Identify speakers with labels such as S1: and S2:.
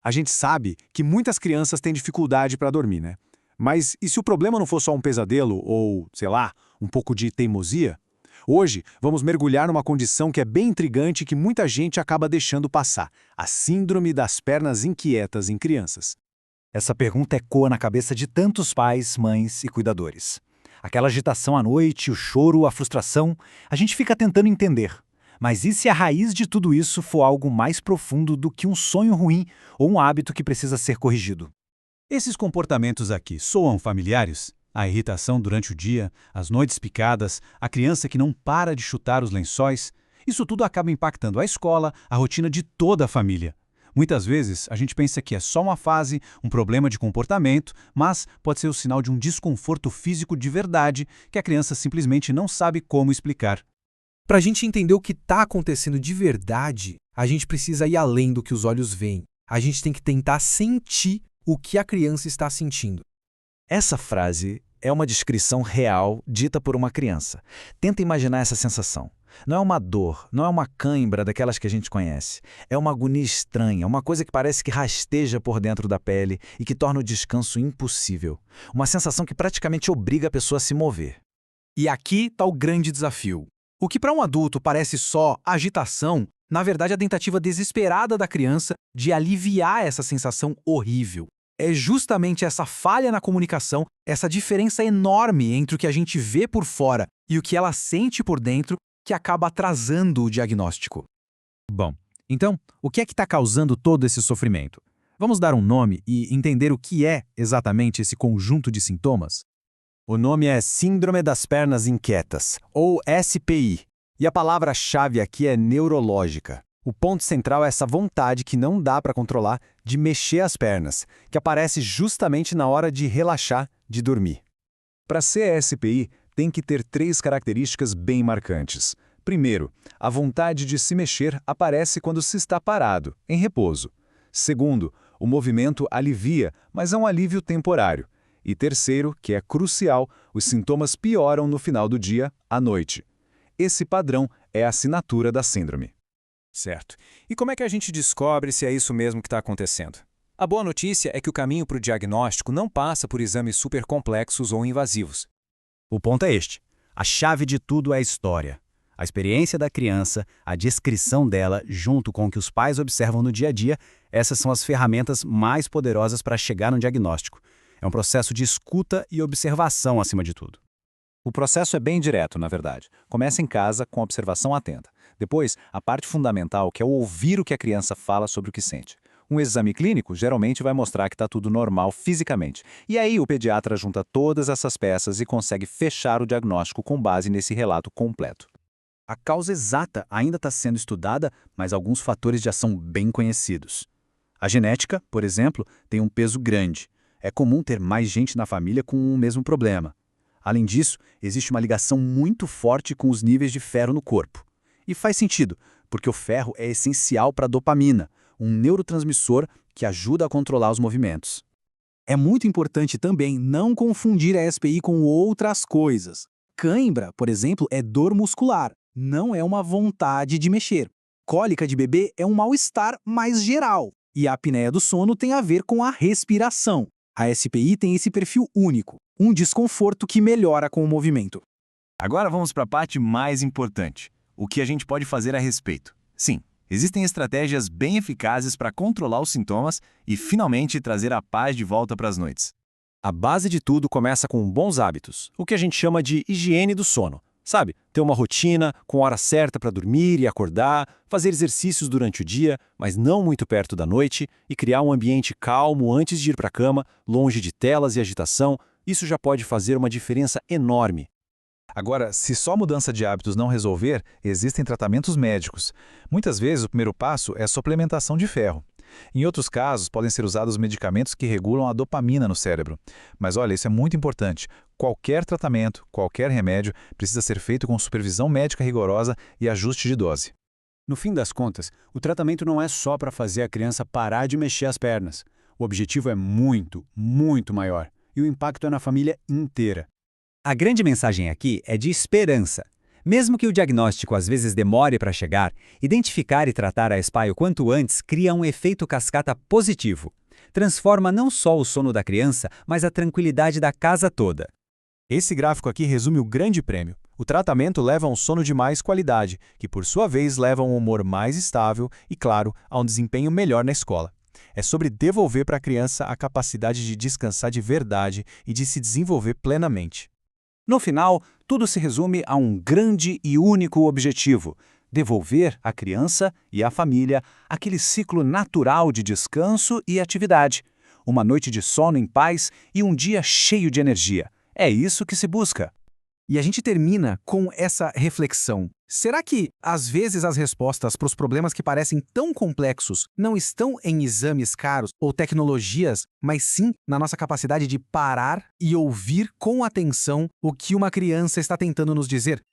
S1: A gente sabe que muitas crianças têm dificuldade para dormir, né? Mas e se o problema não for só um pesadelo ou, sei lá, um pouco de teimosia? Hoje, vamos mergulhar numa condição que é bem intrigante e que muita gente acaba deixando passar: a síndrome das pernas inquietas em crianças.
S2: Essa pergunta ecoa na cabeça de tantos pais, mães e cuidadores. Aquela agitação à noite, o choro, a frustração, a gente fica tentando entender. Mas e se a raiz de tudo isso for algo mais profundo do que um sonho ruim ou um hábito que precisa ser corrigido?
S3: Esses comportamentos aqui soam familiares? A irritação durante o dia, as noites picadas, a criança que não para de chutar os lençóis, isso tudo acaba impactando a escola, a rotina de toda a família. Muitas vezes, a gente pensa que é só uma fase, um problema de comportamento, mas pode ser o sinal de um desconforto físico de verdade que a criança simplesmente não sabe como explicar.
S4: Para a gente entender o que está acontecendo de verdade, a gente precisa ir além do que os olhos veem. A gente tem que tentar sentir o que a criança está sentindo.
S2: Essa frase é uma descrição real dita por uma criança. Tenta imaginar essa sensação. Não é uma dor, não é uma cãibra daquelas que a gente conhece. É uma agonia estranha, uma coisa que parece que rasteja por dentro da pele e que torna o descanso impossível. Uma sensação que praticamente obriga a pessoa a se mover.
S4: E aqui está o grande desafio. O que para um adulto parece só agitação, na verdade é a tentativa desesperada da criança de aliviar essa sensação horrível. É justamente essa falha na comunicação, essa diferença enorme entre o que a gente vê por fora e o que ela sente por dentro, que acaba atrasando o diagnóstico.
S5: Bom, então, o que é que está causando todo esse sofrimento? Vamos dar um nome e entender o que é exatamente esse conjunto de sintomas?
S1: O nome é Síndrome das Pernas Inquietas, ou SPI, e a palavra-chave aqui é neurológica. O ponto central é essa vontade que não dá para controlar de mexer as pernas, que aparece justamente na hora de relaxar, de dormir.
S6: Para ser SPI, tem que ter 3 características bem marcantes. Primeiro, a vontade de se mexer aparece quando se está parado, em repouso. Segundo, o movimento alivia, mas é um alívio temporário. E terceiro, que é crucial, os sintomas pioram no final do dia, à noite. Esse padrão é a assinatura da síndrome.
S7: Certo. E como é que a gente descobre se é isso mesmo que está acontecendo? A boa notícia é que o caminho para o diagnóstico não passa por exames super complexos ou invasivos.
S5: O ponto é este. A chave de tudo é a história. A experiência da criança, a descrição dela, junto com o que os pais observam no dia a dia, essas são as ferramentas mais poderosas para chegar no diagnóstico. É um processo de escuta e observação acima de tudo.
S6: O processo é bem direto, na verdade. Começa em casa com observação atenta. Depois, a parte fundamental, que é o ouvir o que a criança fala sobre o que sente. Um exame clínico geralmente vai mostrar que está tudo normal fisicamente. E aí o pediatra junta todas essas peças e consegue fechar o diagnóstico com base nesse relato completo.
S5: A causa exata ainda está sendo estudada, mas alguns fatores já são bem conhecidos. A genética, por exemplo, tem um peso grande. É comum ter mais gente na família com o mesmo problema. Além disso, existe uma ligação muito forte com os níveis de ferro no corpo. E faz sentido, porque o ferro é essencial para a dopamina, um neurotransmissor que ajuda a controlar os movimentos.
S4: É muito importante também não confundir a SPI com outras coisas. Cãibra, por exemplo, é dor muscular, não é uma vontade de mexer. Cólica de bebê é um mal-estar mais geral. E a apneia do sono tem a ver com a respiração. A SPI tem esse perfil único, um desconforto que melhora com o movimento.
S5: Agora vamos para a parte mais importante. O que a gente pode fazer a respeito? Sim, existem estratégias bem eficazes para controlar os sintomas e, finalmente, trazer a paz de volta para as noites.
S1: A base de tudo começa com bons hábitos, o que a gente chama de higiene do sono. Sabe, ter uma rotina, com hora certa para dormir e acordar, fazer exercícios durante o dia, mas não muito perto da noite, e criar um ambiente calmo antes de ir para a cama, longe de telas e agitação, isso já pode fazer uma diferença enorme.
S6: Agora, se só mudança de hábitos não resolver, existem tratamentos médicos. Muitas vezes o primeiro passo é a suplementação de ferro. Em outros casos, podem ser usados medicamentos que regulam a dopamina no cérebro. Mas olha, isso é muito importante. Qualquer tratamento, qualquer remédio, precisa ser feito com supervisão médica rigorosa e ajuste de dose.
S3: No fim das contas, o tratamento não é só para fazer a criança parar de mexer as pernas. O objetivo é muito, muito maior. E o impacto é na família inteira.
S5: A grande mensagem aqui é de esperança.
S8: Mesmo que o diagnóstico às vezes demore para chegar, identificar e tratar a SPY o quanto antes cria um efeito cascata positivo. Transforma não só o sono da criança, mas a tranquilidade da casa toda.
S1: Esse gráfico aqui resume o grande prêmio. O tratamento leva a um sono de mais qualidade, que por sua vez leva a um humor mais estável e, claro, a um desempenho melhor na escola. É sobre devolver para a criança a capacidade de descansar de verdade e de se desenvolver plenamente.
S6: No final, tudo se resume a um grande e único objetivo: devolver à criança e à família aquele ciclo natural de descanso e atividade. Uma noite de sono em paz e um dia cheio de energia. É isso que se busca.
S4: E a gente termina com essa reflexão. Será que, às vezes, as respostas para os problemas que parecem tão complexos não estão em exames caros ou tecnologias, mas sim na nossa capacidade de parar e ouvir com atenção o que uma criança está tentando nos dizer?